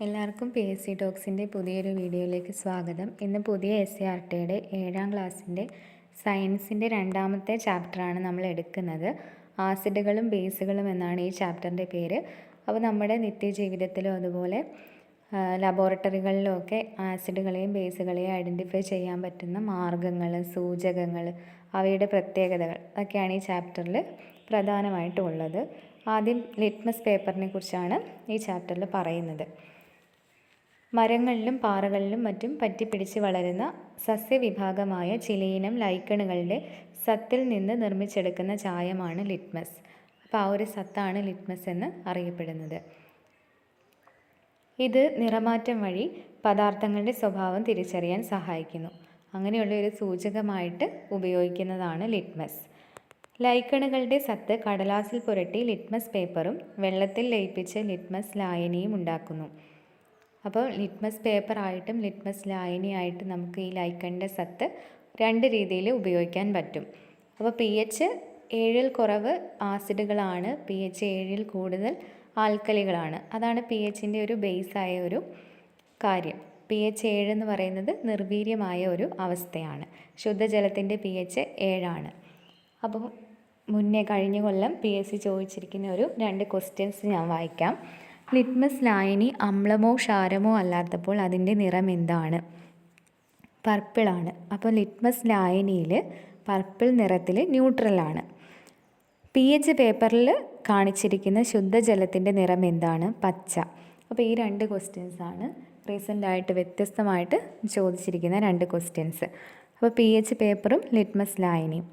എല്ലാവർക്കും PSC ടോക്സിൻ്റെ പുതിയൊരു വീഡിയോയിലേക്ക് സ്വാഗതം. ഇന്ന് പുതിയ SCERTയുടെ 7ാം ക്ലാസ്സിൻ്റെ സയൻസിൻ്റെ രണ്ടാമത്തെ ചാപ്റ്ററാണ് നമ്മൾ എടുക്കുന്നത്. ആസിഡുകളും ബേസുകളും എന്നാണ് ഈ ചാപ്റ്ററിൻ്റെ പേര്. അപ്പോൾ നമ്മുടെ നിത്യജീവിതത്തിലും അതുപോലെ ലബോറട്ടറികളിലും ഒക്കെ ആസിഡുകളെയും ബേസുകളെയും ഐഡൻറ്റിഫൈ ചെയ്യാൻ പറ്റുന്ന മാർഗ്ഗങ്ങൾ, സൂചകങ്ങൾ, അവയുടെ പ്രത്യേകതകൾ ഒക്കെയാണ് ഈ ചാപ്റ്ററിൽ പ്രധാനമായിട്ടും ഉള്ളത്. ആദ്യം ലിറ്റ്മസ് പേപ്പറിനെ കുറിച്ചാണ് ഈ ചാപ്റ്ററിൽ പറയുന്നത്. മരങ്ങളിലും പാറകളിലും മറ്റും പറ്റിപ്പിടിച്ച് വളരുന്ന സസ്യവിഭാഗമായ ചിലയിനം ലൈക്കണുകളുടെ സത്തിൽ നിന്ന് നിർമ്മിച്ചെടുക്കുന്ന ചായമാണ് ലിറ്റ്മസ്. അപ്പോൾ ആ ഒരു സത്താണ് ലിറ്റ്മസ് എന്ന് അറിയപ്പെടുന്നത്. ഇത് നിറമാറ്റം വഴി പദാർത്ഥങ്ങളുടെ സ്വഭാവം തിരിച്ചറിയാൻ സഹായിക്കുന്നു. അങ്ങനെയുള്ള ഒരു സൂചകമായിട്ട് ഉപയോഗിക്കുന്നതാണ് ലിറ്റ്മസ്. ലൈക്കണുകളുടെ സത്ത് കടലാസിൽ പുരട്ടി ലിറ്റ്മസ് പേപ്പറും വെള്ളത്തിൽ ലയിപ്പിച്ച് ലിറ്റ്മസ് ലായനിയും ഉണ്ടാക്കുന്നു. അപ്പോൾ ലിറ്റ്മസ് പേപ്പറായിട്ടും ലിറ്റ്മസ് ലായനിയായിട്ടും നമുക്ക് ഈ ലൈക്കണിൻ്റെ സത്ത് രണ്ട് രീതിയിൽ ഉപയോഗിക്കാൻ പറ്റും. അപ്പോൾ pH 7 കുറവ് ആസിഡുകളാണ്, pH 7 കൂടുതൽ ആൽക്കലികളാണ്. അതാണ് pHൻ്റെ ഒരു ബേസായ ഒരു കാര്യം. pH 7 എന്ന് പറയുന്നത് നിർവീര്യമായ ഒരു അവസ്ഥയാണ്. ശുദ്ധജലത്തിൻ്റെ pH 7 അപ്പോൾ മുന്നേ കഴിഞ്ഞ കൊല്ലം PSC ചോദിച്ചിരിക്കുന്ന ഒരു 2 ക്വസ്റ്റ്യൻസ് ഞാൻ വായിക്കാം. ലിറ്റ്മസ് ലായനി അമ്ലമോ ക്ഷാരമോ അല്ലാത്തപ്പോൾ അതിൻ്റെ നിറം എന്താണ്? പർപ്പിളാണ്. അപ്പോൾ ലിറ്റ്മസ് ലായനിയിൽ പർപ്പിൾ നിറത്തിൽ ന്യൂട്രലാണ്. pH പേപ്പറിൽ കാണിച്ചിരിക്കുന്ന ശുദ്ധജലത്തിൻ്റെ നിറം എന്താണ്? പച്ച. അപ്പോൾ ഈ 2 ക്വസ്റ്റ്യൻസാണ് റീസെൻ്റായിട്ട് വ്യത്യസ്തമായിട്ട് ചോദിച്ചിരിക്കുന്ന 2 ക്വസ്റ്റ്യൻസ്. അപ്പോൾ pH പേപ്പറും ലിറ്റ്മസ് ലായനിയും.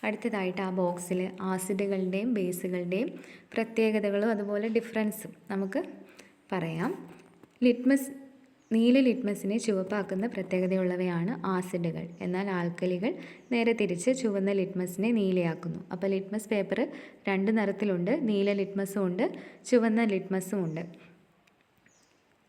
അടുത്തതായിട്ട് ആ ബോക്സിൽ ആസിഡുകളുടെയും ബേസുകളുടെയും പ്രത്യേകതകളും അതുപോലെ ഡിഫറൻസും നമുക്ക് പറയാം. നീല ലിറ്റ്മസിനെ ചുവപ്പാക്കുന്ന പ്രത്യേകതയുള്ളവയാണ് ആസിഡുകൾ. എന്നാൽ ആൽക്കലികൾ നേരെ തിരിച്ച് ചുവന്ന ലിറ്റ്മസിനെ നീലയാക്കുന്നു. അപ്പോൾ ലിറ്റ്മസ് പേപ്പർ 2 നിറത്തിലുണ്ട്. നീല ലിറ്റ്മസും ഉണ്ട്, ചുവന്ന ലിറ്റ്മസും ഉണ്ട്.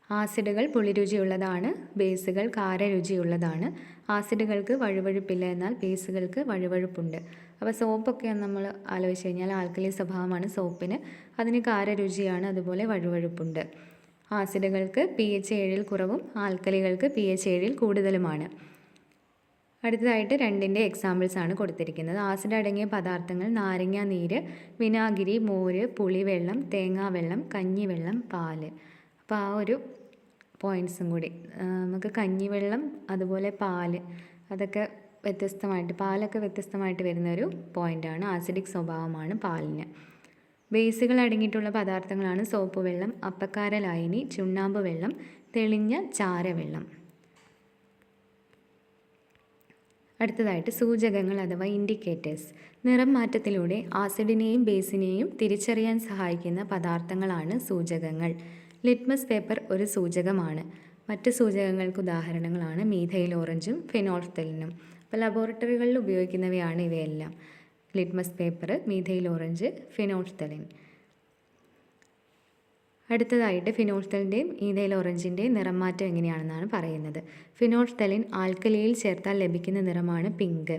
ആസിഡുകൾ പുളിരുചിയുള്ളതാണ്, ബേസുകൾ കാരരുചിയുള്ളതാണ്. ആസിഡുകൾക്ക് വഴുവഴുപ്പില്ല, എന്നാൽ ബേസുകൾക്ക് വഴുവഴുപ്പുണ്ട്. അപ്പോൾ സോപ്പൊക്കെ നമ്മൾ ആലോചിച്ച് കഴിഞ്ഞാൽ ആൽക്കലി സ്വഭാവമാണ് സോപ്പിന്, അതിന് കാരരുചിയാണ്, അതുപോലെ വഴുവഴുപ്പുണ്ട്. ആസിഡുകൾക്ക് pH 7 കുറവും ആൽക്കലികൾക്ക് pH 7 കൂടുതലുമാണ്. അടുത്തതായിട്ട് 2ൻ്റെ എക്സാമ്പിൾസാണ് കൊടുത്തിരിക്കുന്നത്. ആസിഡ് അടങ്ങിയ പദാർത്ഥങ്ങൾ നാരങ്ങ നീര്, വിനാഗിരി, മോര്, പുളിവെള്ളം, തേങ്ങാവെള്ളം, കഞ്ഞിവെള്ളം, പാല്. അപ്പോൾ ആ ഒരു പോയിൻറ്സും കൂടി നമുക്ക് കഞ്ഞിവെള്ളം അതുപോലെ പാല് അതൊക്കെ പാലൊക്കെ വ്യത്യസ്തമായിട്ട് വരുന്നൊരു പോയിൻ്റാണ്. ആസിഡിക് സ്വഭാവമാണ് പാലിന്. ബേസുകൾ അടങ്ങിയിട്ടുള്ള പദാർത്ഥങ്ങളാണ് സോപ്പ് വെള്ളം, അപ്പക്കാര ലായനി, ചുണ്ണാമ്പ് വെള്ളം, തെളിഞ്ഞ ചാരവെള്ളം. അടുത്തതായിട്ട് സൂചകങ്ങൾ അഥവാ ഇൻഡിക്കേറ്റേഴ്സ്. നിറം മാറ്റത്തിലൂടെ ആസിഡിനെയും ബേസിനെയും തിരിച്ചറിയാൻ സഹായിക്കുന്ന പദാർത്ഥങ്ങളാണ് സൂചകങ്ങൾ. ലിറ്റ്മസ് പേപ്പർ ഒരു സൂചകമാണ്. മറ്റ് സൂചകങ്ങൾക്ക് ഉദാഹരണങ്ങളാണ് മീഥൈൽ ഓറഞ്ചും ഫിനോൾഫ്തലിനും. അപ്പോൾ ലബോറട്ടറികളിൽ ഉപയോഗിക്കുന്നവയാണ് ഇവയെല്ലാം. Litmus paper, methyl orange, phenolphthalein. അടുത്തതായിട്ട് ഫിനോൾഫ്തലിൻ്റെയും മീഥൈൽ ഓറഞ്ചിൻ്റെയും നിറം മാറ്റം എങ്ങനെയാണെന്നാണ് പറയുന്നത്. ഫിനോൾഫ്തലിൻ ആൽക്കലിയിൽ ചേർത്താൽ ലഭിക്കുന്ന നിറമാണ് പിങ്ക്.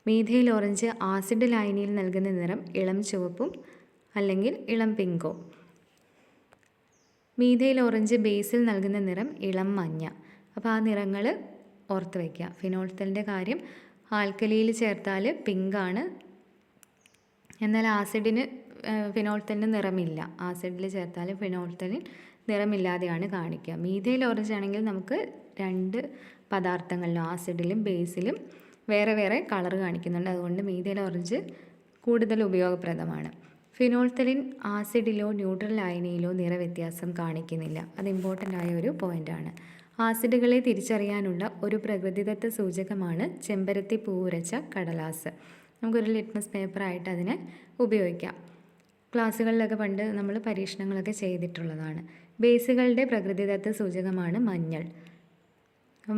മീഥൈൽ ഓറഞ്ച് ആസിഡ് ലായനിയിൽ നൽകുന്ന നിറം ഇളം ചുവപ്പും അല്ലെങ്കിൽ ഇളം പിങ്കോ. മീഥൈൽ ഓറഞ്ച് ബേസിൽ നൽകുന്ന നിറം ഇളം മഞ്ഞ. അപ്പോൾ ആ നിറങ്ങൾ ഓർത്ത് വയ്ക്കുക. ഫിനോൾഫ്തലിൻ്റെ കാര്യം ആൽക്കലിയിൽ ചേർത്താൽ പിങ്കാണ്, എന്നാൽ ആസിഡിന് ഫിനോൾഫ്തലിന് നിറമില്ല. ആസിഡിൽ ചേർത്താൽ ഫിനോൾഫ്തലിൻ നിറമില്ലാതെയാണ് കാണിക്കുക. മീഥൈൽ ഓറഞ്ച് ആണെങ്കിൽ നമുക്ക് 2 പദാർത്ഥങ്ങളിലും ആസിഡിലും ബേസിലും വേറെ വേറെ കളർ കാണിക്കുന്നുണ്ട്. അതുകൊണ്ട് മീഥൈൽ ഓറഞ്ച് കൂടുതൽ ഉപയോഗപ്രദമാണ്. ഫിനോൾഫ്തലിൻ ആസിഡിലോ ന്യൂട്രൽ ലായനിയിലോ നിറവ്യത്യാസം കാണിക്കുന്നില്ല. അത് ഇമ്പോർട്ടൻ്റ് ആയ ഒരു പോയിൻ്റാണ്. ആസിഡുകളെ തിരിച്ചറിയാനുള്ള ഒരു പ്രകൃതിദത്ത സൂചകമാണ് ചെമ്പരത്തി പൂവുരച്ച കടലാസ്. നമുക്കൊരു ലിറ്റ്മസ് പേപ്പറായിട്ട് അതിനെ ഉപയോഗിക്കാം. ക്ലാസ്സുകളിലൊക്കെ പണ്ട് നമ്മൾ പരീക്ഷണങ്ങളൊക്കെ ചെയ്തിട്ടുള്ളതാണ്. ബേസുകളുടെ പ്രകൃതിദത്ത സൂചകമാണ് മഞ്ഞൾ.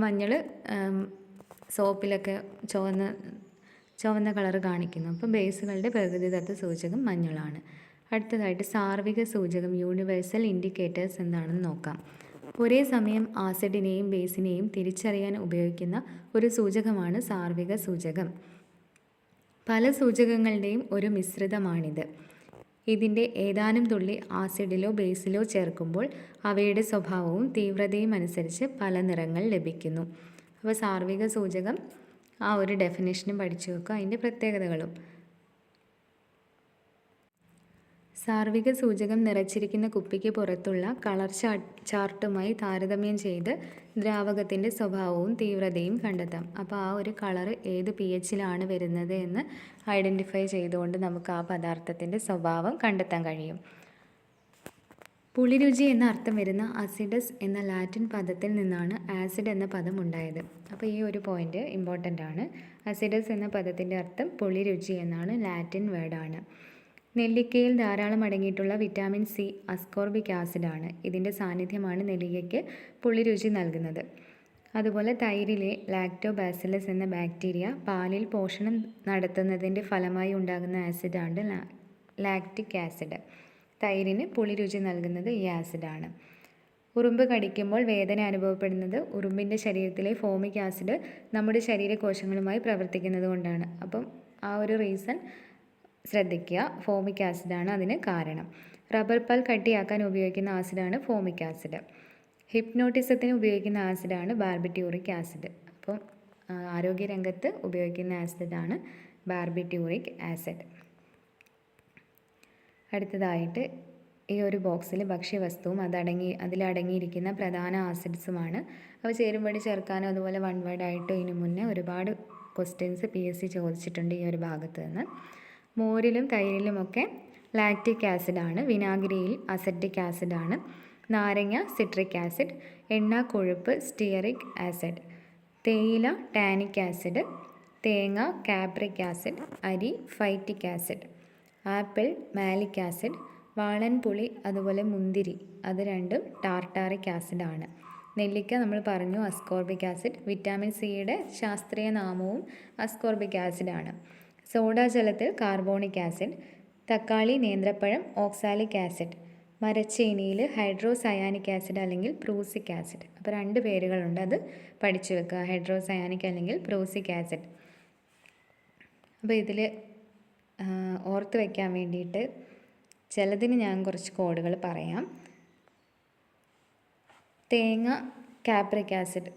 മഞ്ഞൾ സോപ്പിലൊക്കെ ചുവന്ന കളർ കാണിക്കുന്നു. അപ്പോൾ ബേസുകളുടെ പ്രകൃതിദത്ത സൂചകം മഞ്ഞളാണ്. അടുത്തതായിട്ട് സാർവിക സൂചകം യൂണിവേഴ്സൽ ഇൻഡിക്കേറ്റേഴ്സ് എന്താണെന്ന് നോക്കാം. ഒരേ സമയം ആസിഡിനെയും ബേസിനെയും തിരിച്ചറിയാൻ ഉപയോഗിക്കുന്ന ഒരു സൂചകമാണ് സാർവിക സൂചകം. പല സൂചകങ്ങളുടെയും ഒരു മിശ്രിതമാണിത്. ഇതിൻ്റെ ഏതാനും തുള്ളി ആസിഡിലോ ബേസിലോ ചേർക്കുമ്പോൾ അവയുടെ സ്വഭാവവും തീവ്രതയും അനുസരിച്ച് പല നിറങ്ങൾ ലഭിക്കുന്നു. അപ്പോൾ സാർവിക സൂചകം ആ ഒരു ഡെഫിനേഷനും പഠിച്ചു വെക്കുക, അതിൻ്റെ പ്രത്യേകതകളും. സാർവിക സൂചകം നിറച്ചിരിക്കുന്ന കുപ്പിക്ക് പുറത്തുള്ള കളർ ചാർട്ടുമായി താരതമ്യം ചെയ്ത് ദ്രാവകത്തിൻ്റെ സ്വഭാവവും തീവ്രതയും കണ്ടെത്താം. അപ്പോൾ ആ ഒരു കളർ ഏത് pHയിലാണ് വരുന്നത് എന്ന് ഐഡൻറ്റിഫൈ ചെയ്തുകൊണ്ട് നമുക്ക് ആ പദാർത്ഥത്തിൻ്റെ സ്വഭാവം കണ്ടെത്താൻ കഴിയും. പുളിരുചി എന്ന അർത്ഥം വരുന്ന അസിഡസ് എന്ന ലാറ്റിൻ പദത്തിൽ നിന്നാണ് ആസിഡ് എന്ന പദം ഉണ്ടായത്. അപ്പോൾ ഈ ഒരു പോയിൻ്റ് ഇമ്പോർട്ടൻ്റ് ആണ്. അസിഡസ് എന്ന പദത്തിൻ്റെ അർത്ഥം പുളിരുചി എന്നാണ്, ലാറ്റിൻ വേർഡാണ്. നെല്ലിക്കയിൽ ധാരാളം അടങ്ങിയിട്ടുള്ള വിറ്റാമിൻ സി അസ്കോർബിക് ആസിഡാണ്. ഇതിൻ്റെ സാന്നിധ്യമാണ് നെല്ലിക്കയ്ക്ക് പുളിരുചി നൽകുന്നത്. അതുപോലെ തൈരിലെ ലാക്ടോബാസിലസ് എന്ന ബാക്ടീരിയ പാലിൽ പോഷണം നടത്തുന്നതിൻ്റെ ഫലമായി ഉണ്ടാകുന്ന ആസിഡാണ് ലാക്റ്റിക് ആസിഡ്. തൈരിന് പുളിരുചി നൽകുന്നത് ഈ ആസിഡാണ്. ഉറുമ്പ് കടിക്കുമ്പോൾ വേദന അനുഭവപ്പെടുന്നത് ഉറുമ്പിൻ്റെ ശരീരത്തിലെ ഫോമിക് ആസിഡ് നമ്മുടെ ശരീരകോശങ്ങളുമായി പ്രവർത്തിക്കുന്നത് കൊണ്ടാണ്. അപ്പം ആ ഒരു റീസൺ ശ്രദ്ധിക്കുക, ഫോമിക് ആസിഡാണ് അതിന് കാരണം. റബ്ബർ പാൽ കട്ടിയാക്കാൻ ഉപയോഗിക്കുന്ന ആസിഡാണ് ഫോമിക് ആസിഡ്. ഹിപ്നോട്ടിസത്തിന് ഉപയോഗിക്കുന്ന ആസിഡാണ് ബാർബിറ്റ്യൂറിക് ആസിഡ്. അപ്പം ആരോഗ്യരംഗത്ത് ഉപയോഗിക്കുന്ന ആസിഡാണ് ബാർബിറ്റ്യൂറിക് ആസിഡ്. അടുത്തതായിട്ട് ഈ ഒരു ബോക്സിൽ ഭക്ഷ്യവസ്തുവും അതിലടങ്ങിയിരിക്കുന്ന പ്രധാന ആസിഡ്സുമാണ്. അവ ചേരുംപടി ചേർക്കാനോ അതുപോലെ വൺ വേർഡായിട്ടോ ഇതിനു മുന്നേ ഒരുപാട് ക്വസ്റ്റ്യൻസ് PSC ചോദിച്ചിട്ടുണ്ട് ഈ ഒരു ഭാഗത്ത് നിന്ന്. മോരിലും തൈരിലുമൊക്കെ ലാക്റ്റിക് ആസിഡാണ്, വിനാഗിരിയിൽ അസറ്റിക് ആസിഡാണ്, നാരങ്ങ സിട്രിക് ആസിഡ്, എണ്ണ കൊഴുപ്പ് സ്റ്റിയറിക് ആസിഡ്, തേയില ടാനിക് ആസിഡ്, തേങ്ങ കാപ്രിക് ആസിഡ്, അരി phytic acid, apple malic acid, വാളൻപുളി അതുപോലെ മുന്തിരി അത് രണ്ടും ടാർട്ടാറിക് ആസിഡാണ്. നെല്ലിക്ക നമ്മൾ പറഞ്ഞു അസ്കോർബിക് ആസിഡ്. വിറ്റാമിൻ സിയുടെ ശാസ്ത്രീയ നാമവും അസ്കോർബിക് ആസിഡാണ്. സോഡാ ജലത്തിൽ കാർബോണിക് ആസിഡ്, തക്കാളി നേന്ത്രപ്പഴം ഓക്സാലിക് ആസിഡ്, മരച്ചീനിയിൽ ഹൈഡ്രോസയാനിക് ആസിഡ് അല്ലെങ്കിൽ പ്രൂസിക് ആസിഡ്. അപ്പോൾ 2 പേരുകളുണ്ട്, അത് പഠിച്ചു വെക്കുക, ഹൈഡ്രോസയാനിക് അല്ലെങ്കിൽ പ്രൂസിക് ആസിഡ്. അപ്പോൾ ഇതിൽ ഓർത്ത് വയ്ക്കാൻ വേണ്ടിയിട്ട് ചിലതിന് ഞാൻ കുറച്ച് കോഡുകൾ പറയാം. തേങ്ങ കാപ്രിക് ആസിഡ്,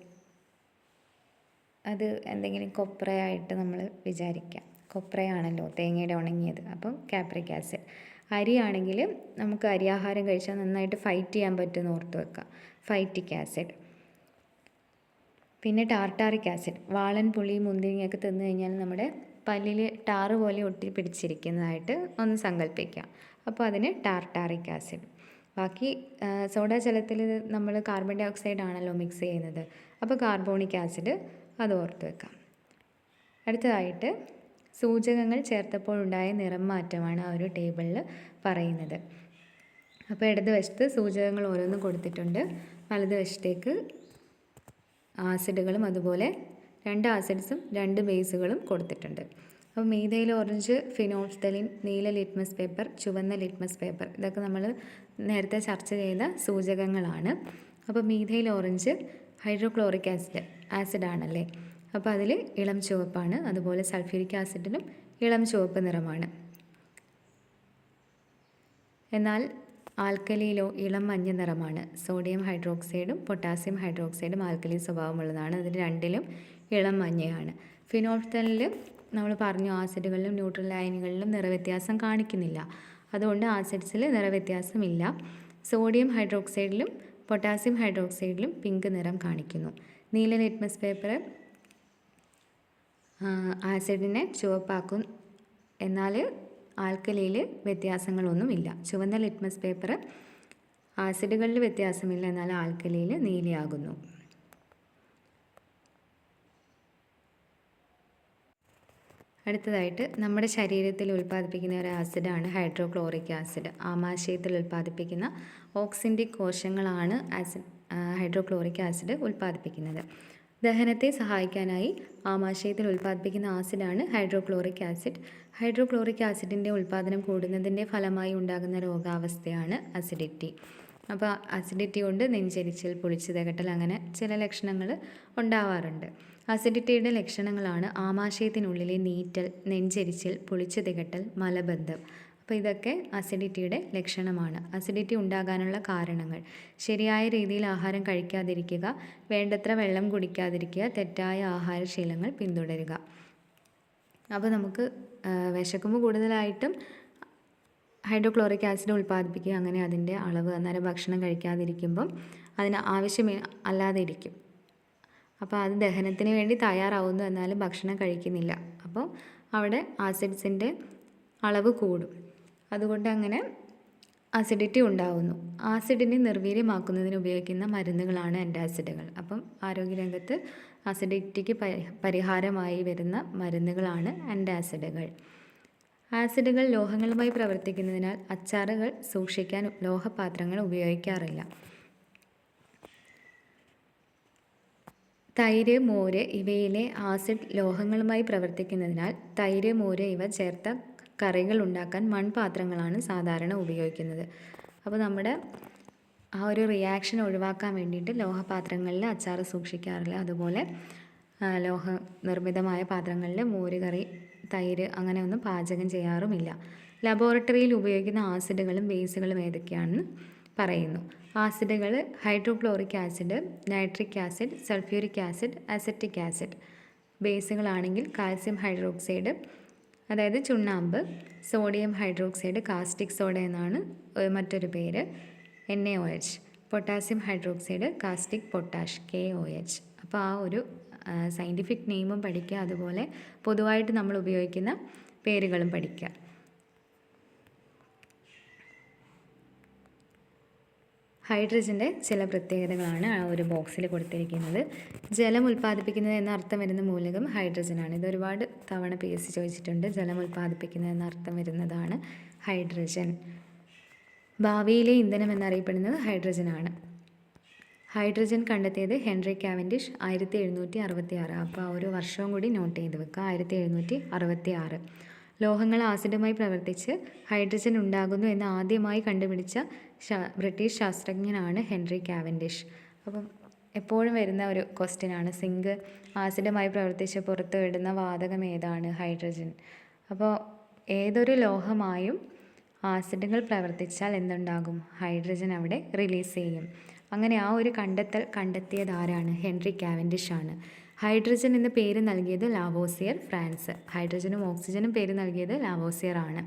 അത് എന്തെങ്കിലും കൊപ്രയായിട്ട് നമ്മൾ വിചാരിക്കാം. കൊപ്രയാണല്ലോ തേങ്ങയുടെ ഉണങ്ങിയത്, അപ്പം കാപ്രിക് ആസിഡ്. അരിയാണെങ്കിൽ നമുക്ക് അരിയാഹാരം കഴിച്ചാൽ നന്നായിട്ട് ഫൈറ്റ് ചെയ്യാൻ പറ്റുമെന്ന് ഓർത്ത് വെക്കുക, ഫൈറ്റിക് ആസിഡ്. പിന്നെ ടാർട്ടാറിക് ആസിഡ്, വാളൻ പുളി മുന്തിരിങ്ങയൊക്കെ തിന്നു കഴിഞ്ഞാൽ നമ്മുടെ പല്ലിൽ ടാറ് പോലെ ഒട്ടി പിടിച്ചിരിക്കുന്നതായിട്ട് ഒന്ന് സങ്കല്പിക്കാം. അപ്പോൾ അതിന് ടാർട്ടാറിക് ആസിഡ്. ബാക്കി സോഡാ ജലത്തിൽ നമ്മൾ കാർബൺ ഡൈ ഓക്സൈഡ് ആണല്ലോ മിക്സ് ചെയ്യുന്നത്, അപ്പോൾ കാർബോണിക് ആസിഡ് അത് ഓർത്ത് വെക്കാം. അടുത്തതായിട്ട് സൂചകങ്ങൾ ചേർത്തപ്പോഴുണ്ടായ നിറം മാറ്റമാണ് ആ ഒരു ടേബിളിൽ പറയുന്നത്. അപ്പോൾ ഇടതുവശത്ത് സൂചകങ്ങൾ ഓരോന്നും കൊടുത്തിട്ടുണ്ട്, വലതുവശത്തേക്ക് ആസിഡുകളും അതുപോലെ 2 ആസിഡ്സും 2 ബേസുകളും കൊടുത്തിട്ടുണ്ട്. അപ്പോൾ മീഥൈൽ ഓറഞ്ച്, ഫിനോൾഫ്തലിൻ, നീല ലിറ്റ്മസ് പേപ്പർ, ചുവന്ന ലിറ്റ്മസ് പേപ്പർ, ഇതൊക്കെ നമ്മൾ നേരത്തെ ചർച്ച ചെയ്ത സൂചകങ്ങളാണ്. അപ്പോൾ മീഥൈൽ ഓറഞ്ച് ഹൈഡ്രോക്ലോറിക് ആസിഡാണല്ലേ, അപ്പോൾ അതിൽ ഇളം ചുവപ്പാണ്. അതുപോലെ സൾഫ്യൂരിക് ആസിഡിനും ഇളം ചുവപ്പ് നിറമാണ്. എന്നാൽ ആൽക്കലിയിലോ ഇളം മഞ്ഞ നിറമാണ്. സോഡിയം ഹൈഡ്രോക്സൈഡും പൊട്ടാസ്യം ഹൈഡ്രോക്സൈഡും ആൽക്കലി സ്വഭാവമുള്ളതാണ്, അതിൽ രണ്ടിലും ഇളം മഞ്ഞയാണ്. ഫിനോൾഫ്തലിൽ നമ്മൾ പറഞ്ഞു ആസിഡുകളിലും ന്യൂട്രൽ അയനുകളിലും നിറവ്യത്യാസം കാണിക്കുന്നില്ല, അതുകൊണ്ട് ആസിഡ്സിൽ നിറവ്യത്യാസമില്ല. സോഡിയം ഹൈഡ്രോക്സൈഡിലും പൊട്ടാസ്യം ഹൈഡ്രോക്സൈഡിലും പിങ്ക് നിറം കാണിക്കുന്നു. നീല ലിറ്റ്മസ് പേപ്പർ ആസിഡിനെ ചുവപ്പാക്കും, എന്നാൽ ആൽക്കലിയിൽ വ്യത്യാസങ്ങളൊന്നുമില്ല. ചുവന്ന ലിറ്റ്മസ് പേപ്പർ ആസിഡുകളിൽ വ്യത്യാസമില്ല, എന്നാൽ ആൽക്കലിയിൽ നീലയാകുന്നു. അടുത്തതായിട്ട് നമ്മുടെ ശരീരത്തിൽ ഉൽപ്പാദിപ്പിക്കുന്ന ഒരു ആസിഡാണ് ഹൈഡ്രോക്ലോറിക് ആസിഡ്. ആമാശയത്തിൽ ഉൽപ്പാദിപ്പിക്കുന്ന ഓക്സിൻറ്റിക് കോശങ്ങളാണ് ഹൈഡ്രോക്ലോറിക് ആസിഡ് ഉൽപ്പാദിപ്പിക്കുന്നത്. ദഹനത്തെ സഹായിക്കാനായി ആമാശയത്തിൽ ഉൽപ്പാദിപ്പിക്കുന്ന ആസിഡാണ് ഹൈഡ്രോക്ലോറിക് ആസിഡ്. ഹൈഡ്രോക്ലോറിക് ആസിഡിൻ്റെ ഉൽപ്പാദനം കൂടുന്നതിൻ്റെ ഫലമായി ഉണ്ടാകുന്ന രോഗാവസ്ഥയാണ് അസിഡിറ്റി. അപ്പോൾ അസിഡിറ്റി കൊണ്ട് നെഞ്ചരിച്ചൽ, പുളിച്ചു തികട്ടൽ, അങ്ങനെ ചില ലക്ഷണങ്ങൾ ഉണ്ടാവാറുണ്ട്. അസിഡിറ്റിയുടെ ലക്ഷണങ്ങളാണ് ആമാശയത്തിനുള്ളിലെ നീറ്റൽ, നെഞ്ചരിച്ചൽ, പുളിച്ചു തികട്ടൽ, മലബന്ധം. അപ്പോൾ ഇതൊക്കെ അസിഡിറ്റിയുടെ ലക്ഷണമാണ്. അസിഡിറ്റി ഉണ്ടാകാനുള്ള കാരണങ്ങൾ: ശരിയായ രീതിയിൽ ആഹാരം കഴിക്കാതിരിക്കുക, വേണ്ടത്ര വെള്ളം കുടിക്കാതിരിക്കുക, തെറ്റായ ആഹാരശീലങ്ങൾ പിന്തുടരുക. അപ്പോൾ നമുക്ക് വിശക്കുമ്പോൾ കൂടുതലായിട്ടും ഹൈഡ്രോക്ലോറിക് ആസിഡ് ഉൽപ്പാദിപ്പിക്കുക, അങ്ങനെ അതിൻ്റെ അളവ് അന്നേരം ഭക്ഷണം കഴിക്കാതിരിക്കുമ്പം അതിന് ആവശ്യം അല്ലാതെ ഇരിക്കും. അപ്പോൾ അത് ദഹനത്തിന് വേണ്ടി തയ്യാറാവുന്നു, എന്നാലും ഭക്ഷണം കഴിക്കുന്നില്ല. അപ്പോൾ അവിടെ ആസിഡ്സിൻ്റെ അളവ് കൂടും. അതുകൊണ്ട് അങ്ങനെ അസിഡിറ്റി ഉണ്ടാവുന്നു. ആസിഡിനെ നിർവീര്യമാക്കുന്നതിന് ഉപയോഗിക്കുന്ന മരുന്നുകളാണ് ആൻറ്റാസിഡുകൾ. അപ്പം ആരോഗ്യരംഗത്ത് അസിഡിറ്റിക്ക് പരിഹാരമായി വരുന്ന മരുന്നുകളാണ് ആൻറ്റാസിഡുകൾ. ആസിഡുകൾ ലോഹങ്ങളുമായി പ്രവർത്തിക്കുന്നതിനാൽ അച്ചാറുകൾ സൂക്ഷിക്കാൻ ലോഹപാത്രങ്ങൾ ഉപയോഗിക്കാറില്ല. തൈര്, മോര് ഇവയിലെ ആസിഡ് ലോഹങ്ങളുമായി പ്രവർത്തിക്കുന്നതിനാൽ തൈര്, മോര് ഇവ ചേർത്ത കറികൾ ഉണ്ടാക്കാൻ മൺപാത്രങ്ങളാണ് സാധാരണ ഉപയോഗിക്കുന്നത്. അപ്പോൾ നമ്മുടെ ആ ഒരു റിയാക്ഷൻ ഒഴിവാക്കാൻ വേണ്ടിയിട്ട് ലോഹപാത്രങ്ങളിൽ അച്ചാർ സൂക്ഷിക്കാറില്ല. അതുപോലെ ലോഹ നിർമ്മിതമായ പാത്രങ്ങളിൽ മോര് കറി, തൈര് അങ്ങനെയൊന്നും പാചകം ചെയ്യാറുമില്ല. ലബോറട്ടറിയിൽ ഉപയോഗിക്കുന്ന ആസിഡുകളും ബേസുകളും ഏതൊക്കെയാണെന്ന് പറയുന്നു. ആസിഡുകൾ: hydrochloric acid, nitric acid, sulphuric acid, acetic acid. ബേസുകളാണെങ്കിൽ കാൽസ്യം ഹൈഡ്രോക്സൈഡ്, അതായത് ചുണ്ണാമ്പ്, സോഡിയം ഹൈഡ്രോക്സൈഡ്, കാസ്റ്റിക് സോഡ എന്നാണ് മറ്റൊരു പേര്, NaOH. Potassium hydroxide, caustic potash, KOH. അപ്പോൾ ആ ഒരു സയൻറ്റിഫിക് നെയിമും പഠിക്കുക, അതുപോലെ പൊതുവായിട്ട് നമ്മൾ ഉപയോഗിക്കുന്ന പേരുകളും പഠിക്കുക. ഹൈഡ്രജൻ്റെ ചില പ്രത്യേകതകളാണ് ആ ഒരു ബോക്സിൽ കൊടുത്തിരിക്കുന്നത്. ജലം ഉൽപ്പാദിപ്പിക്കുന്നത് എന്ന അർത്ഥം വരുന്ന മൂലകം ഹൈഡ്രജനാണ്. ഇത് ഒരുപാട് തവണ PSC ചോദിച്ചിട്ടുണ്ട്. ജലം ഉൽപ്പാദിപ്പിക്കുന്നത് എന്ന അർത്ഥം വരുന്നതാണ് ഹൈഡ്രജൻ. ഭാവിയിലെ ഇന്ധനം എന്നറിയപ്പെടുന്നത് ഹൈഡ്രജനാണ്. ഹൈഡ്രജൻ കണ്ടെത്തിയത് ഹെൻറി കാവൻഡിഷ് 1766. അപ്പോൾ ആ ഒരു വർഷവും കൂടി നോട്ട് ചെയ്ത് വെക്കുക, 1766. ലോഹങ്ങൾ ആസിഡുമായി പ്രവർത്തിച്ച് ഹൈഡ്രജൻ ഉണ്ടാകുന്നു എന്ന് ആദ്യമായി കണ്ടുപിടിച്ച ബ്രിട്ടീഷ് ശാസ്ത്രജ്ഞനാണ് ഹെൻറി കാവൻഡിഷ്. അപ്പം എപ്പോഴും വരുന്ന ഒരു ക്വസ്റ്റ്യനാണ്, സിങ്ക് ആസിഡുമായി പ്രവർത്തിച്ച് പുറത്ത് വിടുന്ന വാതകം ഏതാണ്? ഹൈഡ്രജൻ. അപ്പോൾ ഏതൊരു ലോഹമായും ആസിഡുകൾ പ്രവർത്തിച്ചാൽ എന്തുണ്ടാകും? ഹൈഡ്രജൻ അവിടെ റിലീസ് ചെയ്യും. അങ്ങനെ ആ ഒരു കണ്ടെത്തിയത് ആരാണ്? ഹെൻറി കാവൻഡിഷ് ആണ്. ഹൈഡ്രജൻ എന്ന പേര് നൽകിയത് ലാവോസിയർ, ഫ്രാൻസ്. ഹൈഡ്രജനും ഓക്സിജനും പേര് നൽകിയത് ലാവോസിയർ ആണ്.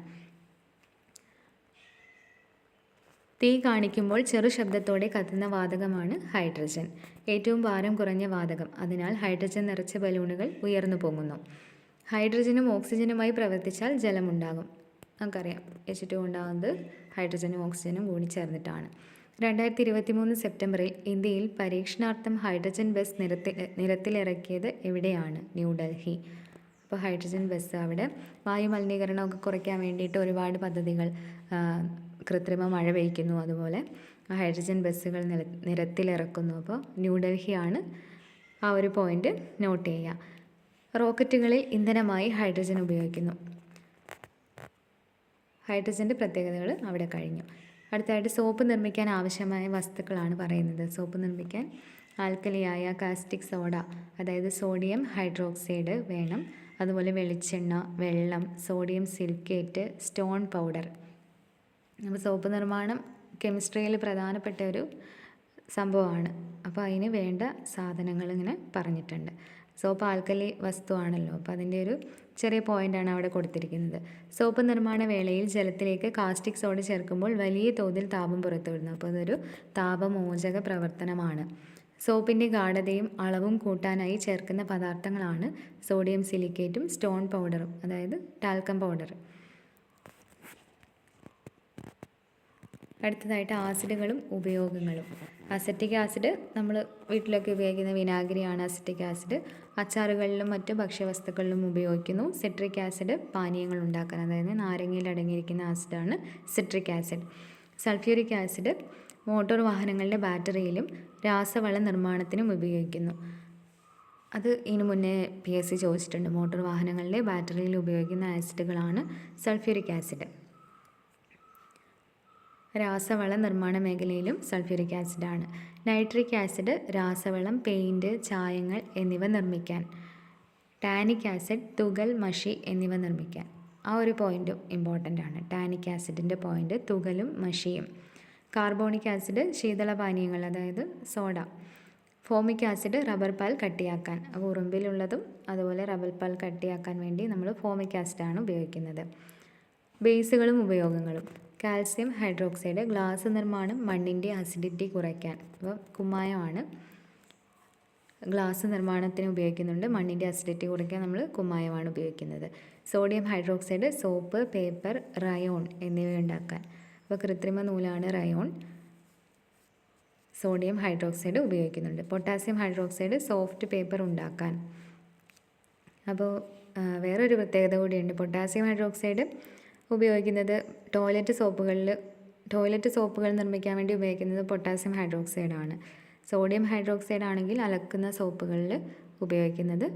തീ കാണിക്കുമ്പോൾ ചെറു ശബ്ദത്തോടെ കത്തുന്ന വാതകമാണ് ഹൈഡ്രജൻ. ഏറ്റവും ഭാരം കുറഞ്ഞ വാതകം. അതിനാൽ ഹൈഡ്രജൻ നിറച്ച ബലൂണുകൾ ഉയർന്നു പൊങ്ങുന്നു. ഹൈഡ്രജനും ഓക്സിജനുമായി പ്രവർത്തിച്ചാൽ ജലമുണ്ടാകും. നമുക്കറിയാം, H2O ഉണ്ടാകുന്നത് ഹൈഡ്രജനും ഓക്സിജനും കൂടി ചേർന്നിട്ടാണ്. 2023 സെപ്റ്റംബറിൽ ഇന്ത്യയിൽ പരീക്ഷണാർത്ഥം ഹൈഡ്രജൻ ബസ് നിരത്തിലിറക്കിയത് എവിടെയാണ്? ന്യൂഡൽഹി. അപ്പോൾ ഹൈഡ്രജൻ ബസ് അവിടെ വായുമലിനീകരണമൊക്കെ കുറയ്ക്കാൻ വേണ്ടിയിട്ട് ഒരുപാട് പദ്ധതികൾ, കൃത്രിമ മഴ പെയ്യ്ക്കുന്നു, അതുപോലെ ഹൈഡ്രജൻ ബസ്സുകൾ നിരത്തിലിറക്കുന്നു. അപ്പോൾ ന്യൂഡൽഹിയാണ് ആ ഒരു പോയിന്റ് നോട്ട് ചെയ്യുക. റോക്കറ്റുകളിൽ ഇന്ധനമായി ഹൈഡ്രജൻ ഉപയോഗിക്കുന്നു. ഹൈഡ്രജൻ്റെ പ്രത്യേകതകൾ അവിടെ കഴിഞ്ഞു. അടുത്തായിട്ട് സോപ്പ് നിർമ്മിക്കാൻ ആവശ്യമായ വസ്തുക്കളാണ് പറയുന്നത്. സോപ്പ് നിർമ്മിക്കാൻ ആൽക്കലിയായ കാസ്റ്റിക് സോഡ, അതായത് സോഡിയം ഹൈഡ്രോക്സൈഡ് വേണം. അതുപോലെ വെളിച്ചെണ്ണ, വെള്ളം, സോഡിയം സിലിക്കേറ്റ്, സ്റ്റോൺ പൗഡർ. അപ്പോൾ സോപ്പ് നിർമ്മാണം കെമിസ്ട്രിയിൽ പ്രധാനപ്പെട്ട ഒരു സംഭവമാണ്. അപ്പോൾ അതിന് വേണ്ട സാധനങ്ങൾ ഇങ്ങനെ പറഞ്ഞിട്ടുണ്ട്. സോപ്പ് ആൽക്കലി വസ്തുവാണല്ലോ, അപ്പോൾ അതിൻ്റെ ഒരു ചെറിയ പോയിൻ്റാണ് അവിടെ കൊടുത്തിരിക്കുന്നത്. സോപ്പ് നിർമ്മാണ വേളയിൽ ജലത്തിലേക്ക് കാസ്റ്റിക് സോഡ ചേർക്കുമ്പോൾ വലിയ തോതിൽ താപം പുറത്തുവിടുന്നു. അപ്പോൾ അതൊരു താപമോചക പ്രവർത്തനമാണ്. സോപ്പിൻ്റെ ഗാഢതയും അളവും കൂട്ടാനായി ചേർക്കുന്ന പദാർത്ഥങ്ങളാണ് സോഡിയം സിലിക്കേറ്റും സ്റ്റോൺ പൗഡറും, അതായത് ടാൽക്കം പൗഡർ. അടുത്തതായിട്ട് ആസിഡുകളും ഉപയോഗങ്ങളും. അസറ്റിക് ആസിഡ് നമ്മൾ വീട്ടിലൊക്കെ ഉപയോഗിക്കുന്ന വിനാഗിരിയാണ് അസറ്റിക് ആസിഡ്. അച്ചാറുകളിലും മറ്റ് ഭക്ഷ്യവസ്തുക്കളിലും ഉപയോഗിക്കുന്നു. സിട്രിക് ആസിഡ് പാനീയങ്ങൾ ഉണ്ടാക്കാൻ, അതായത് നാരങ്ങയിൽ അടങ്ങിയിരിക്കുന്ന ആസിഡാണ് citric acid. Sulphuric acid motor വാഹനങ്ങളുടെ ബാറ്ററിയിലും രാസവള നിർമ്മാണത്തിനും ഉപയോഗിക്കുന്നു. അത് ഇതിനു മുന്നേ PSC ചോദിച്ചിട്ടുണ്ട്. മോട്ടോർ വാഹനങ്ങളിലെ ബാറ്ററിയിൽ ഉപയോഗിക്കുന്ന ആസിഡുകളാണ് സൾഫ്യൂരിക് ആസിഡ്. രാസവള നിർമ്മാണ മേഖലയിലും സൾഫ്യൂരിക് ആസിഡാണ്. നൈട്രിക് ആസിഡ് രാസവളം, പെയിൻറ്റ്, ചായങ്ങൾ എന്നിവ നിർമ്മിക്കാൻ. ടാനിക് ആസിഡ് തുകൽ, മഷി എന്നിവ നിർമ്മിക്കാൻ. ആ ഒരു പോയിൻറ്റും ഇമ്പോർട്ടൻ്റ് ആണ്. ടാനിക് ആസിഡിൻ്റെ പോയിൻ്റ് തുകലും മഷിയും. കാർബോണിക് ആസിഡ് ശീതളപാനീയങ്ങൾ, അതായത് സോഡ. ഫോമിക് ആസിഡ് റബ്ബർ പാൽ കട്ടിയാക്കാൻ. അപ്പോൾ ഉറുമ്പിലുള്ളതും അതുപോലെ റബ്ബർ പാൽ കട്ടിയാക്കാൻ വേണ്ടി നമ്മൾ ഫോമിക് ആസിഡാണ് ഉപയോഗിക്കുന്നത്. ബേസുകളും ഉപയോഗങ്ങളും. കാൽസ്യം ഹൈഡ്രോക്സൈഡ് ഗ്ലാസ് നിർമ്മാണം, മണ്ണിൻ്റെ അസിഡിറ്റി കുറയ്ക്കാൻ. അപ്പോൾ കുമ്മായമാണ് ഗ്ലാസ് നിർമ്മാണത്തിന് ഉപയോഗിക്കുന്നുണ്ട്. മണ്ണിൻ്റെ അസിഡിറ്റി കുറയ്ക്കാൻ നമ്മൾ കുമ്മായമാണ് ഉപയോഗിക്കുന്നത്. Sodium hydroxide soap, paper, rayon എന്നിവ ഉണ്ടാക്കാൻ. അപ്പോൾ കൃത്രിമ നൂലാണ് റയോൺ. സോഡിയം ഹൈഡ്രോക്സൈഡ് ഉപയോഗിക്കുന്നുണ്ട്. പൊട്ടാസ്യം ഹൈഡ്രോക്സൈഡ് സോഫ്റ്റ് പേപ്പർ ഉണ്ടാക്കാൻ. അപ്പോൾ വേറൊരു പ്രത്യേകത കൂടിയുണ്ട്. പൊട്ടാസ്യം ഹൈഡ്രോക്സൈഡ് ഉപയോഗിക്കുന്നത് ടോയ്ലറ്റ് സോപ്പുകൾ നിർമ്മിക്കാൻ വേണ്ടി ഉപയോഗിക്കുന്നത് പൊട്ടാസ്യം ഹൈഡ്രോക്സൈഡാണ്. സോഡിയം ഹൈഡ്രോക്സൈഡ് ആണെങ്കിൽ അലക്കുന്ന സോപ്പുകളിൽ ഉപയോഗിക്കുന്നത്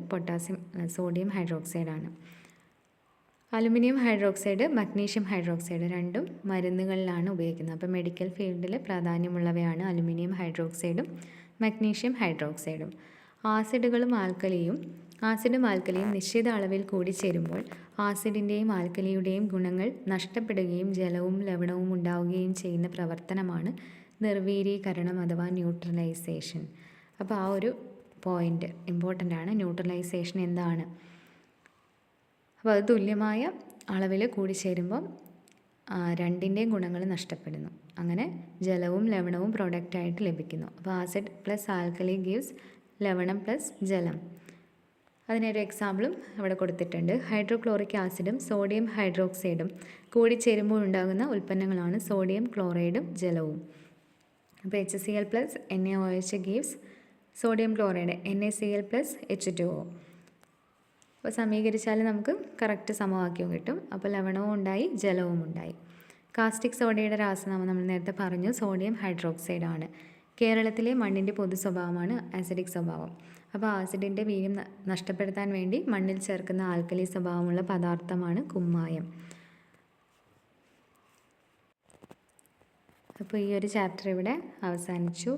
സോഡിയം ഹൈഡ്രോക്സൈഡാണ്. അലുമിനിയം ഹൈഡ്രോക്സൈഡ്, മഗ്നീഷ്യം ഹൈഡ്രോക്സൈഡ് രണ്ടും മരുന്നുകളിലാണ് ഉപയോഗിക്കുന്നത്. അപ്പോൾ മെഡിക്കൽ ഫീൽഡിൽ പ്രാധാന്യമുള്ളവയാണ് അലുമിനിയം ഹൈഡ്രോക്സൈഡും മഗ്നീഷ്യം ഹൈഡ്രോക്സൈഡും. ആസിഡും ആൽക്കലിയും നിശ്ചിത അളവിൽ കൂടിച്ചേരുമ്പോൾ ആസിഡിൻ്റെയും ആൽക്കലിയുടെയും ഗുണങ്ങൾ നഷ്ടപ്പെടുകയും ജലവും ലവണവും ഉണ്ടാവുകയും ചെയ്യുന്ന പ്രവർത്തനമാണ് നിർവീരീകരണം അഥവാ ന്യൂട്രലൈസേഷൻ. അപ്പോൾ ആ ഒരു പോയിൻ്റ് ഇമ്പോർട്ടൻ്റ് ആണ്. ന്യൂട്രലൈസേഷൻ എന്താണ്? അപ്പോൾ അത് തുല്യമായ അളവിൽ കൂടിച്ചേരുമ്പം രണ്ടിൻ്റെയും ഗുണങ്ങൾ നഷ്ടപ്പെടുന്നു. അങ്ങനെ ജലവും ലവണവും പ്രൊഡക്റ്റായിട്ട് ലഭിക്കുന്നു. അപ്പോൾ ആസിഡ് പ്ലസ് ആൽക്കലി ഗീവ്സ് ലവണം പ്ലസ് ജലം. അതിനൊരു എക്സാമ്പിളും അവിടെ കൊടുത്തിട്ടുണ്ട്. ഹൈഡ്രോക്ലോറിക് ആസിഡും സോഡിയം ഹൈഡ്രോക്സൈഡും കൂടിച്ചേരുമ്പോൾ ഉണ്ടാകുന്ന ഉൽപ്പന്നങ്ങളാണ് സോഡിയം ക്ലോറൈഡും ജലവും. അപ്പോൾ HCl plus NaOH gives sodium chloride NaCl plus H2O. അപ്പോൾ സമീകരിച്ചാൽ നമുക്ക് കറക്റ്റ് സമവാക്യവും കിട്ടും. അപ്പോൾ ലവണവും ഉണ്ടായി, ജലവും ഉണ്ടായി. കാസ്റ്റിക് സോഡയുടെ രാസനാമം നമ്മൾ നേരത്തെ പറഞ്ഞു, സോഡിയം ഹൈഡ്രോക്സൈഡ് ആണ്. കേരളത്തിലെ മണ്ണിൻ്റെ പൊതു സ്വഭാവമാണ് ആസിഡിക് സ്വഭാവം. അപ്പോൾ ആസിഡിൻ്റെ വീര്യം നഷ്ടപ്പെടുത്താൻ വേണ്ടി മണ്ണിൽ ചേർക്കുന്ന ആൽക്കലി സ്വഭാവമുള്ള പദാർത്ഥമാണ് കുമ്മായം. അപ്പോൾ ഈ ഒരു ചാപ്റ്റർ ഇവിടെ അവസാനിച്ചു.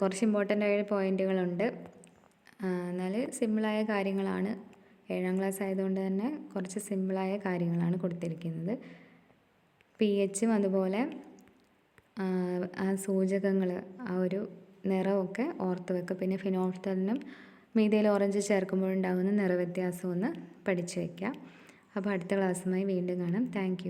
കുറച്ച് ഇമ്പോർട്ടൻ്റ് ആയ പോയിൻറ്റുകളുണ്ട്. എന്നാൽ സിമ്പിളായ കാര്യങ്ങളാണ്. 7ാം ക്ലാസ് ആയതുകൊണ്ട് തന്നെ കുറച്ച് സിമ്പിളായ കാര്യങ്ങളാണ് കൊടുത്തിരിക്കുന്നത്. pHും അതുപോലെ ആ സൂചകങ്ങൾ, ആ ഒരു നിറമൊക്കെ ഓർത്ത് വെക്കുക. പിന്നെ ഫിനോൾഫ്തലിനും മീഥൈൽ ഓറഞ്ച് ചേർക്കുമ്പോഴുണ്ടാകുന്ന നിറവ്യത്യാസം ഒന്ന് പഠിച്ചു വയ്ക്കുക. അപ്പോൾ അടുത്ത ക്ലാസ്സുമായി വീണ്ടും കാണാം. താങ്ക്